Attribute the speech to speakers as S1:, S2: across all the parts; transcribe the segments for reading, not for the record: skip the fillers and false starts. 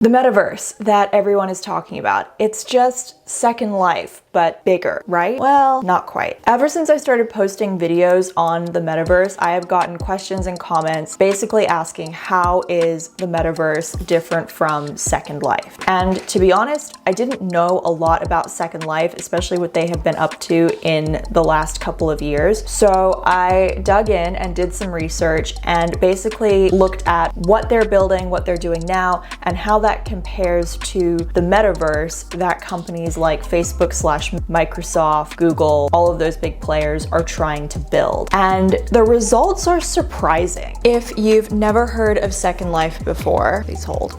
S1: The metaverse that everyone is talking about, it's just Second Life, but bigger, right? Well, not quite. Ever since I started posting videos on the metaverse, I have gotten questions and comments basically asking how is the metaverse different from Second Life? And to be honest, I didn't know a lot about Second Life, especially what they have been up to in the last couple of years. So I dug in and did some research and basically looked at what they're building, what they're doing now, and how that compares to the metaverse that companies like Facebook/Microsoft, Google, all of those big players are trying to build. And the results are surprising. If you've never heard of Second Life before, please hold.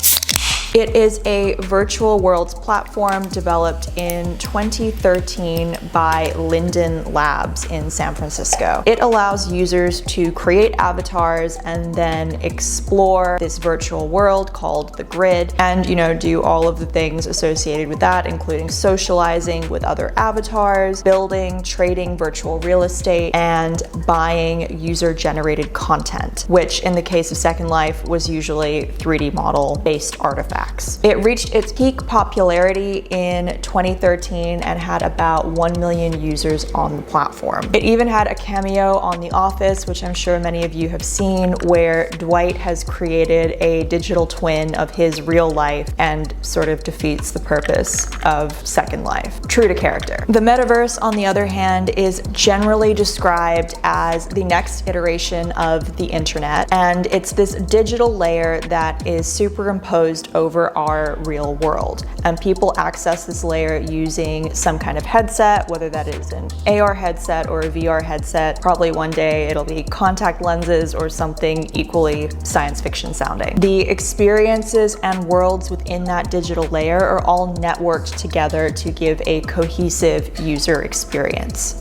S1: It is a virtual worlds platform developed in 2013 by Linden Labs in San Francisco. It allows users to create avatars and then explore this virtual world called the grid and, do all of the things associated with that, including socializing with other avatars, building, trading virtual real estate, and buying user-generated content, which in the case of Second Life was usually 3D model-based artifacts. It reached its peak popularity in 2013 and had about 1 million users on the platform. It even had a cameo on The Office, which I'm sure many of you have seen, where Dwight has created a digital twin of his real life and sort of defeats the purpose of Second Life. True to character. The metaverse, on the other hand, is generally described as the next iteration of the internet, and it's this digital layer that is superimposed over our real world. And people access this layer using some kind of headset, whether that is an AR headset or a VR headset. Probably one day it'll be contact lenses or something equally science fiction sounding. The experiences and worlds within that digital layer are all networked together to give a cohesive user experience.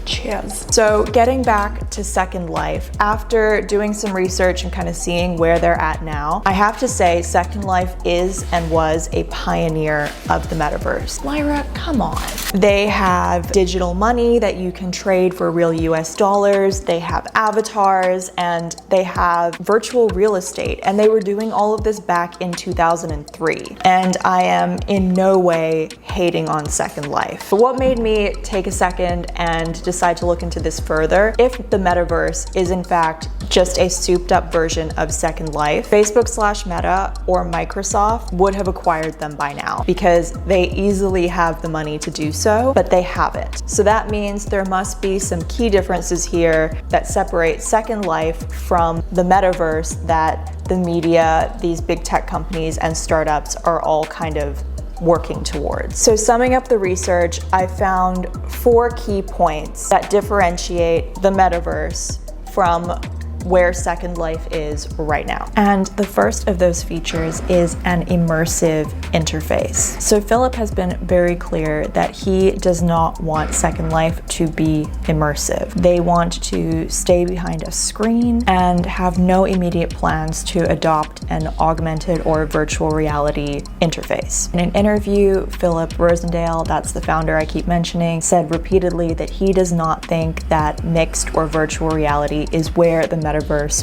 S1: Cheers. So getting back to Second Life, after doing some research and kind of seeing where they're at now, I have to say Second Life is and was a pioneer of the metaverse. Lyra, come on. They have digital money that you can trade for real US dollars, they have avatars, and they have virtual real estate. And they were doing all of this back in 2003. And I am in no way hating on Second Life. But what made me take a second and decide to look into this further, if the metaverse is in fact just a souped up version of Second Life, Facebook/Meta or Microsoft would have acquired them by now because they easily have the money to do so, but they haven't. So that means there must be some key differences here that separate Second Life from the metaverse that the media, these big tech companies and startups are all kind of working towards. So summing up the research, I found 4 key points that differentiate the metaverse from where Second Life is right now. And the first of those features is an immersive interface. So Philip has been very clear that he does not want Second Life to be immersive. They want to stay behind a screen and have no immediate plans to adopt an augmented or virtual reality interface. In an interview, Philip Rosendale, that's the founder I keep mentioning, said repeatedly that he does not think that mixed or virtual reality is where the metaverse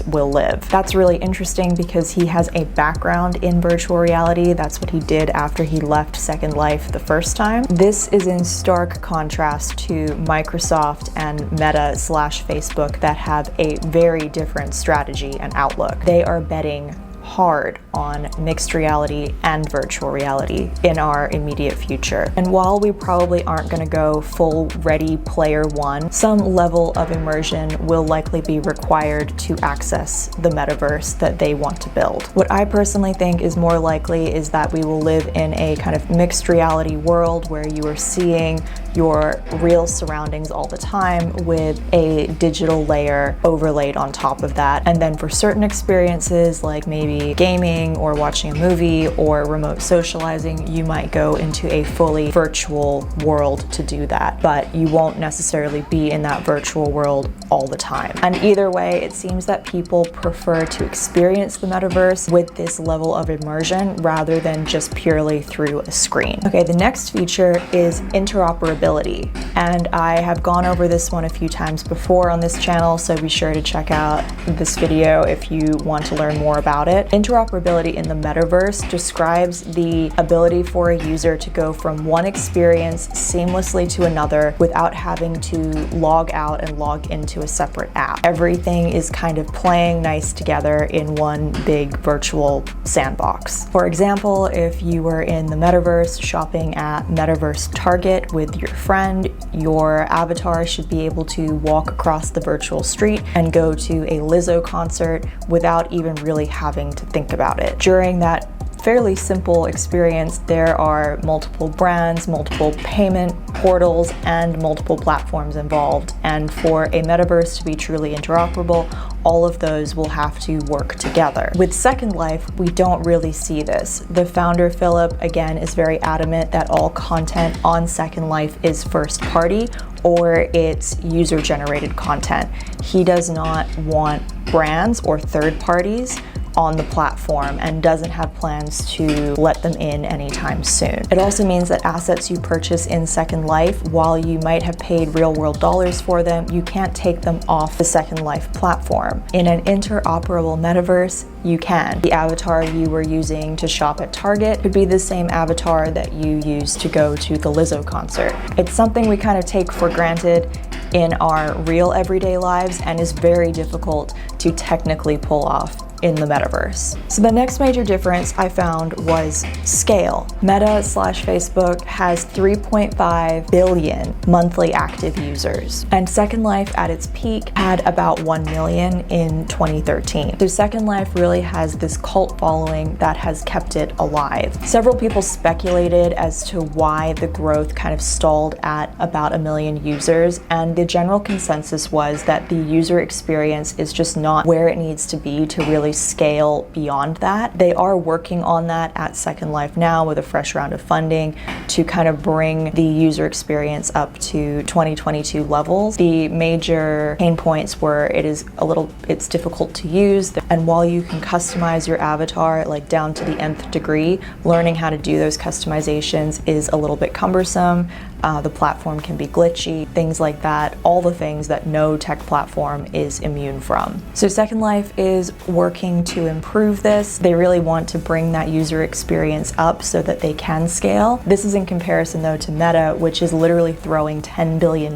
S1: will live. That's really interesting because he has a background in virtual reality. That's what he did after he left Second Life the first time. This is in stark contrast to Microsoft and Meta/Facebook that have a very different strategy and outlook. They are betting hard on mixed reality and virtual reality in our immediate future. And while we probably aren't going to go full Ready Player One, some level of immersion will likely be required to access the metaverse that they want to build. What I personally think is more likely is that we will live in a kind of mixed reality world where you are seeing your real surroundings all the time with a digital layer overlaid on top of that. And then for certain experiences like maybe gaming or watching a movie or remote socializing, you might go into a fully virtual world to do that, but you won't necessarily be in that virtual world all the time. And either way, it seems that people prefer to experience the metaverse with this level of immersion rather than just purely through a screen. Okay, the next feature is interoperability. interoperability. And I have gone over this one a few times before on this channel, so be sure to check out this video if you want to learn more about it. Interoperability in the metaverse describes the ability for a user to go from one experience seamlessly to another without having to log out and log into a separate app. Everything is kind of playing nice together in one big virtual sandbox. For example, if you were in the metaverse shopping at Metaverse Target with your friend, your avatar should be able to walk across the virtual street and go to a Lizzo concert without even really having to think about it. During that fairly simple experience, there are multiple brands, multiple payment portals, and multiple platforms involved. And for a metaverse to be truly interoperable, all of those will have to work together. With Second Life, we don't really see this. The founder, Philip, again, is very adamant that all content on Second Life is first party or it's user-generated content. He does not want brands or third parties on the platform and doesn't have plans to let them in anytime soon. It also means that assets you purchase in Second Life, while you might have paid real-world dollars for them, you can't take them off the Second Life platform. In an interoperable metaverse, you can. The avatar you were using to shop at Target could be the same avatar that you use to go to the Lizzo concert. It's something we kind of take for granted in our real everyday lives and is very difficult to technically pull off in the metaverse. So the next major difference I found was scale. Meta/Facebook has 3.5 billion monthly active users, and Second Life at its peak had about 1 million in 2013. So Second Life really has this cult following that has kept it alive. Several people speculated as to why the growth kind of stalled at about 1 million users, and the general consensus was that the user experience is just not where it needs to be to really scale beyond that. They are working on that at Second Life now with a fresh round of funding to kind of bring the user experience up to 2022 levels. The major pain points were it's difficult to use, and while you can customize your avatar like down to the nth degree, learning how to do those customizations is a little bit cumbersome. The platform can be glitchy, things like that, all the things that no tech platform is immune from. So Second Life is working to improve this. They really want to bring that user experience up so that they can scale. This is in comparison though to Meta, which is literally throwing $10 billion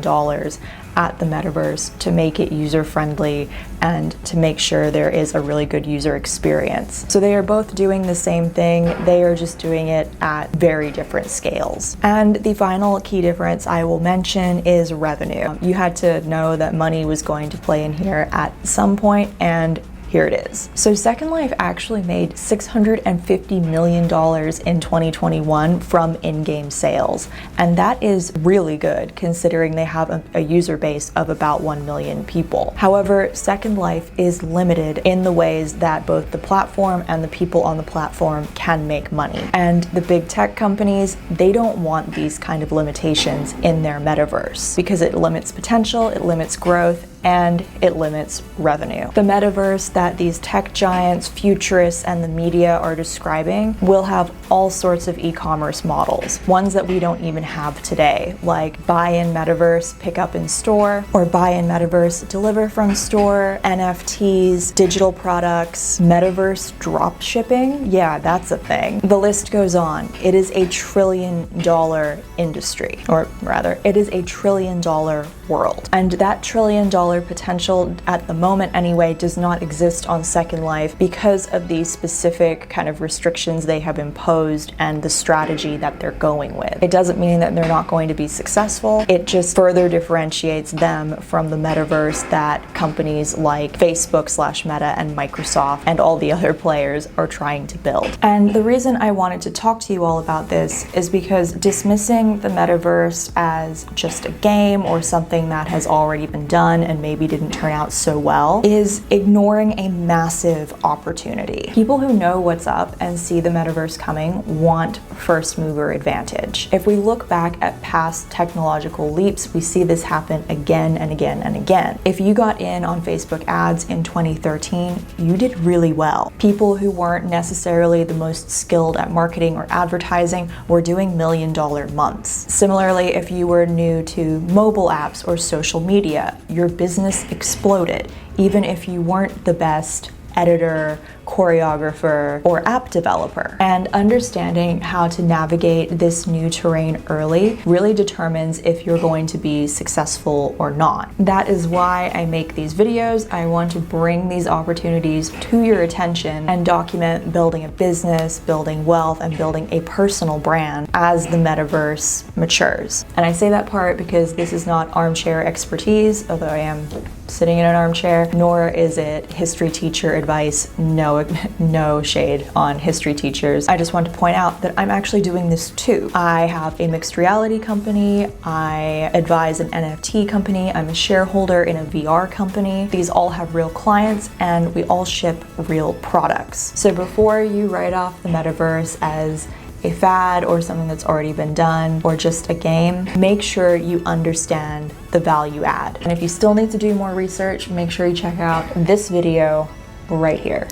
S1: at the metaverse to make it user-friendly and to make sure there is a really good user experience. So they are both doing the same thing, they are just doing it at very different scales. And the final key difference I will mention is revenue. You had to know that money was going to play in here at some point, and here it is. So Second Life actually made $650 million in 2021 from in-game sales. And that is really good considering they have a user base of about 1 million people. However, Second Life is limited in the ways that both the platform and the people on the platform can make money. And the big tech companies, they don't want these kind of limitations in their metaverse because it limits potential, it limits growth, and it limits revenue. The metaverse that these tech giants, futurists, and the media are describing will have all sorts of e-commerce models, ones that we don't even have today, like buy in metaverse, pick up in store, or buy in metaverse, deliver from store, NFTs, digital products, metaverse drop shipping. Yeah, that's a thing. The list goes on. It is a $1 trillion industry, or rather, it is a $1 trillion world. And that $1 trillion potential at the moment anyway does not exist on Second Life because of the specific kind of restrictions they have imposed and the strategy that they're going with. It doesn't mean that they're not going to be successful, it just further differentiates them from the metaverse that companies like Facebook/Meta and Microsoft and all the other players are trying to build. And the reason I wanted to talk to you all about this is because dismissing the metaverse as just a game or something that has already been done and maybe didn't turn out so well, is ignoring a massive opportunity. People who know what's up and see the metaverse coming want first mover advantage. If we look back at past technological leaps, we see this happen again and again and again. If you got in on Facebook ads in 2013, you did really well. People who weren't necessarily the most skilled at marketing or advertising were doing $1 million months. Similarly, if you were new to mobile apps or social media, your business exploded, even if you weren't the best editor, choreographer, or app developer. And understanding how to navigate this new terrain early really determines if you're going to be successful or not. That is why I make these videos. I want to bring these opportunities to your attention and document building a business, building wealth, and building a personal brand as the metaverse matures. And I say that part because this is not armchair expertise, although I am sitting in an armchair, nor is it history teacher advice. No shade on history teachers. I just want to point out that I'm actually doing this too. I have a mixed reality company. I advise an NFT company. I'm a shareholder in a VR company. These all have real clients and we all ship real products. So before you write off the metaverse as a fad or something that's already been done or just a game, make sure you understand the value add. And if you still need to do more research, make sure you check out this video right here.